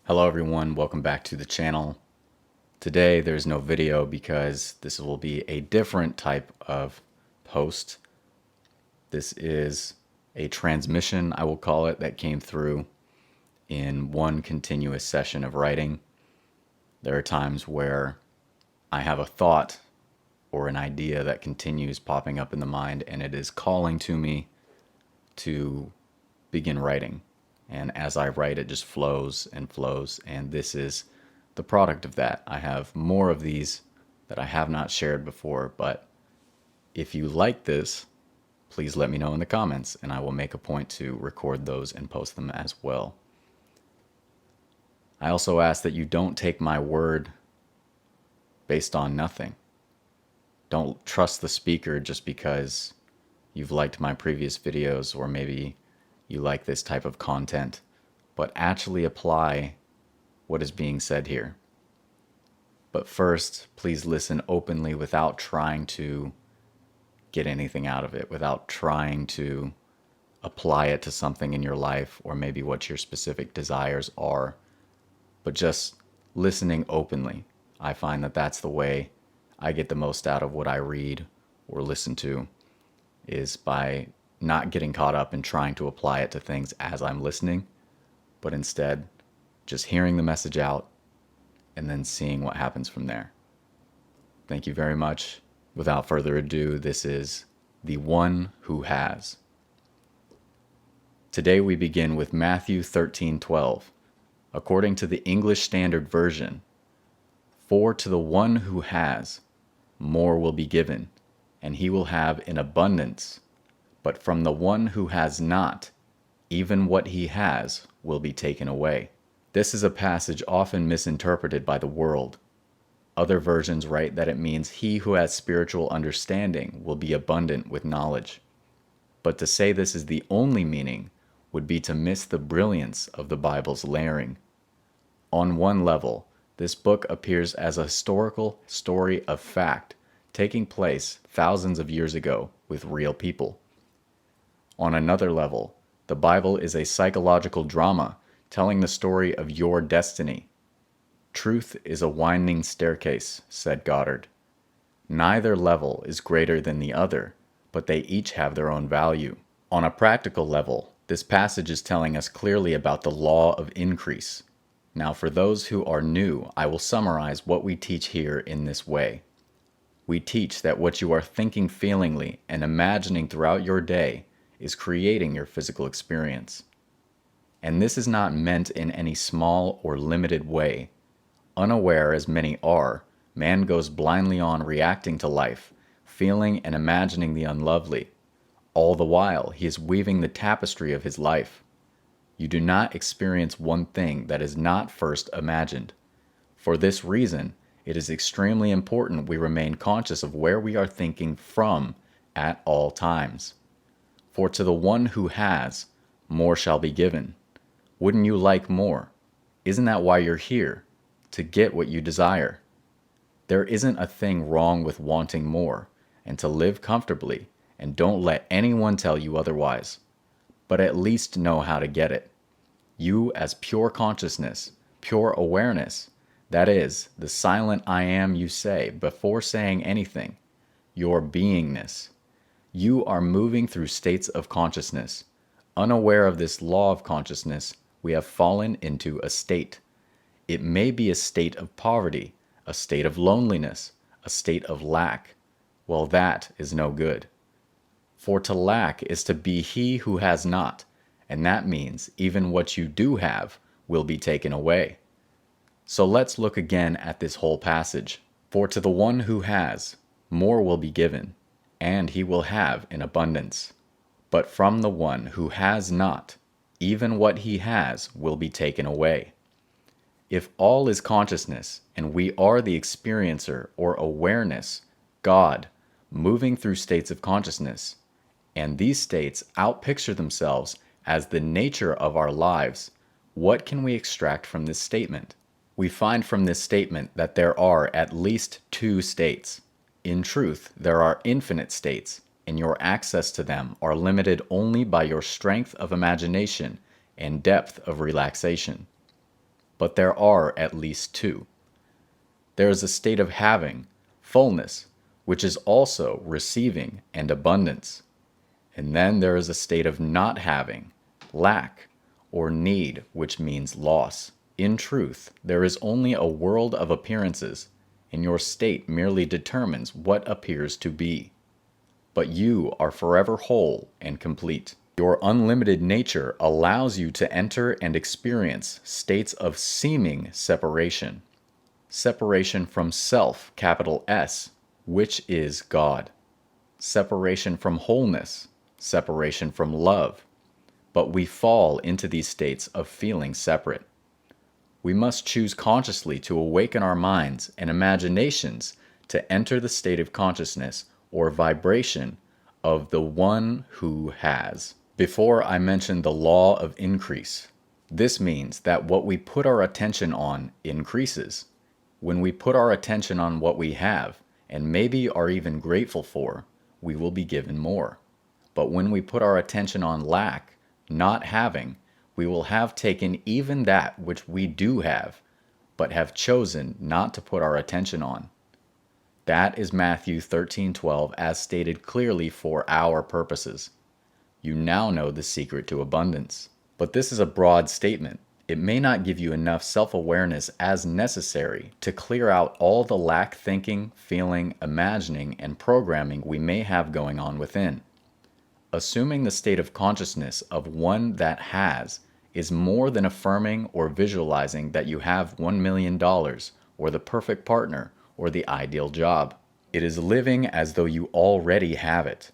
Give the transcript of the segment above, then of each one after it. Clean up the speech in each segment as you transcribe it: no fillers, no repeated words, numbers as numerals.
Hello everyone, welcome back to the channel. Today there's no video because this will be a different type of post. This is a transmission, I will call it, that came through in one continuous session of writing. There are times where I have a thought or an idea that continues popping up in the mind and it is calling to me to begin writing. And as I write, it just flows and flows. And this is the product of that. I have more of these that I have not shared before. But if you like this, please let me know in the comments and I will make a point to record those and post them as well. I also ask that you don't take my word based on nothing. Don't trust the speaker just because you've liked my previous videos or maybe you like this type of content, but actually apply what is being said here. But first, please listen openly without trying to get anything out of it, without trying to apply it to something in your life or maybe what your specific desires are, but just listening openly. I find that that's the way I get the most out of what I read or listen to, is by not getting caught up in trying to apply it to things as I'm listening, but instead just hearing the message out and then seeing what happens from there. Thank you very much. Without further ado, this is The One Who Has. Today we begin with Matthew 13:12. According to the English Standard Version, "For to the one who has, more will be given, and he will have in abundance. But from the one who has not, even what he has will be taken away." This is a passage often misinterpreted by the world. Other versions write that it means he who has spiritual understanding will be abundant with knowledge. But to say this is the only meaning would be to miss the brilliance of the Bible's layering. On one level, this book appears as a historical story of fact taking place thousands of years ago with real people. On another level, the Bible is a psychological drama telling the story of your destiny. "Truth is a winding staircase," said Goddard. Neither level is greater than the other, but they each have their own value. On a practical level, this passage is telling us clearly about the law of increase. Now, for those who are new, I will summarize what we teach here in this way. We teach that what you are thinking feelingly and imagining throughout your day is creating your physical experience. And this is not meant in any small or limited way. Unaware as many are, man goes blindly on reacting to life, feeling and imagining the unlovely. All the while, he is weaving the tapestry of his life. You do not experience one thing that is not first imagined. For this reason, it is extremely important we remain conscious of where we are thinking from at all times. For to the one who has, more shall be given. Wouldn't you like more? Isn't that why you're here? To get what you desire. There isn't a thing wrong with wanting more, and to live comfortably, and don't let anyone tell you otherwise. But at least know how to get it. You as pure consciousness, pure awareness, that is, the silent I am you say before saying anything, your beingness. You are moving through states of consciousness. Unaware of this law of consciousness, we have fallen into a state. It may be a state of poverty, a state of loneliness, a state of lack. Well, that is no good. For to lack is to be he who has not, and that means even what you do have will be taken away. So let's look again at this whole passage. For to the one who has, more will be given, and he will have in abundance. But from the one who has not, even what he has will be taken away. If all is consciousness, and we are the experiencer or awareness, God, moving through states of consciousness, and these states outpicture themselves as the nature of our lives, what can we extract from this statement? We find from this statement that there are at least two states. In truth, there are infinite states, and your access to them are limited only by your strength of imagination and depth of relaxation. but there are at least two. There is a state of having, fullness, which is also receiving and abundance. And then there is a state of not having, lack, or need, which means loss. In truth, there is only a world of appearances, and your state merely determines what appears to be. But you are forever whole and complete. Your unlimited nature allows you to enter and experience states of seeming separation. Separation from self, capital S, which is God. Separation from wholeness. Separation from love. But we fall into these states of feeling separate. We must choose consciously to awaken our minds and imaginations to enter the state of consciousness or vibration of the one who has. Before I mentioned the law of increase. This means that what we put our attention on increases. When we put our attention on what we have, and maybe are even grateful for, we will be given more. But when we put our attention on lack, not having, we will have taken even that which we do have, but have chosen not to put our attention on. That is Matthew 13:12 as stated clearly for our purposes. You now know the secret to abundance. But this is a broad statement. It may not give you enough self-awareness as necessary to clear out all the lack thinking, feeling, imagining, and programming we may have going on within. Assuming the state of consciousness of one that has is more than affirming or visualizing that you have $1 million or the perfect partner or the ideal job. It is living as though you already have it.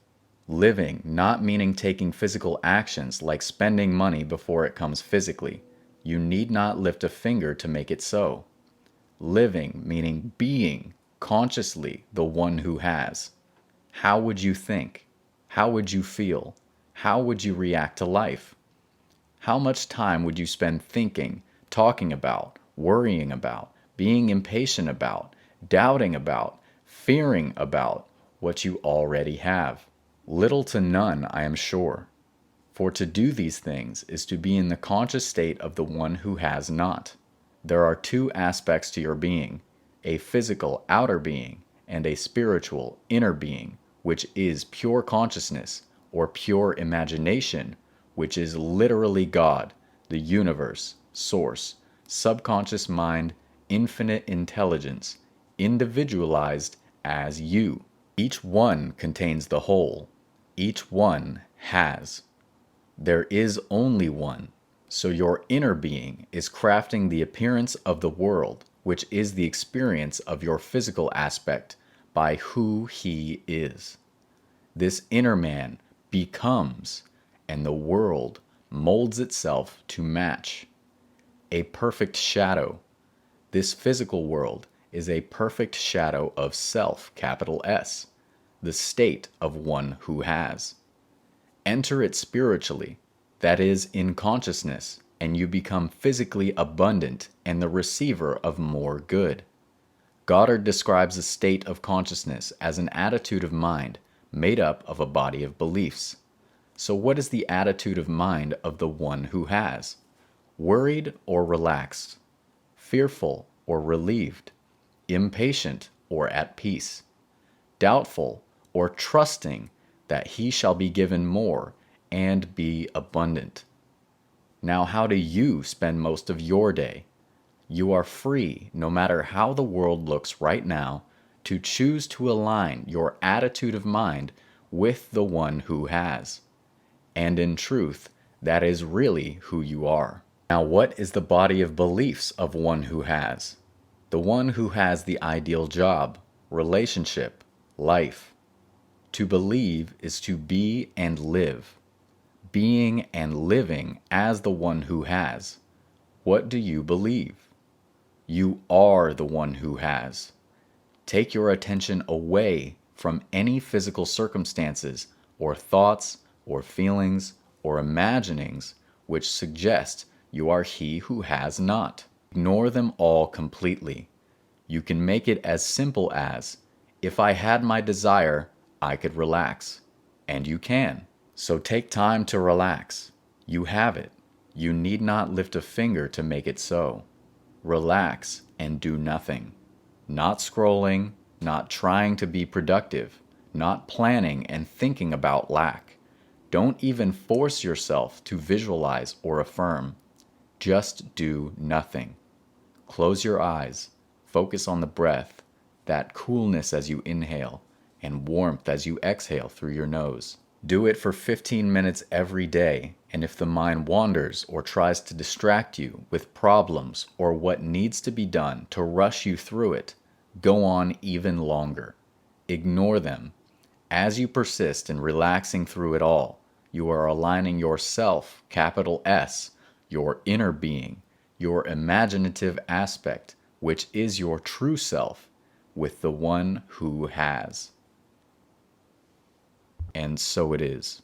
Living not meaning taking physical actions like spending money before it comes physically. You need not lift a finger to make it so. Living meaning being consciously the one who has. How would you think? How would you feel? How would you react to life? How much time would you spend thinking, talking about, worrying about, being impatient about, doubting about, fearing about what you already have? Little to none, I am sure. For to do these things is to be in the conscious state of the one who has not. There are two aspects to your being, a physical outer being and a spiritual inner being, which is pure consciousness or pure imagination, which is literally God, the universe, source, subconscious mind, infinite intelligence, individualized as you. Each one contains the whole. Each one has. There is only one. So your inner being is crafting the appearance of the world, which is the experience of your physical aspect by who he is. This inner man becomes, and the world molds itself to match. A perfect shadow. This physical world is a perfect shadow of self, capital S, the state of one who has. Enter it spiritually, that is, in consciousness, and you become physically abundant and the receiver of more good. Goddard describes a state of consciousness as an attitude of mind made up of a body of beliefs. So what is the attitude of mind of the one who has? Worried or relaxed? Fearful or relieved? Impatient or at peace? Doubtful or trusting that he shall be given more and be abundant? Now, how do you spend most of your day? You are free, no matter how the world looks right now, to choose to align your attitude of mind with the one who has. And in truth, that is really who you are. Now, what is the body of beliefs of one who has? The one who has the ideal job, relationship, life. To believe is to be and live. Being and living as the one who has. What do you believe? You are the one who has. Take your attention away from any physical circumstances or thoughts or feelings or imaginings which suggest you are he who has not. Ignore them all completely. You can make it as simple as, if I had my desire, I could relax. And you can. So take time to relax. You have it. You need not lift a finger to make it so. Relax and do nothing. Not scrolling, not trying to be productive, not planning and thinking about lack. Don't even force yourself to visualize or affirm. Just do nothing. Close your eyes, focus on the breath, that coolness as you inhale, and warmth as you exhale through your nose. Do it for 15 minutes every day, and if the mind wanders or tries to distract you with problems or what needs to be done to rush you through it, go on even longer. Ignore them. As you persist in relaxing through it all, you are aligning yourself, capital S, your inner being, your imaginative aspect, which is your true self, with the one who has. And so it is.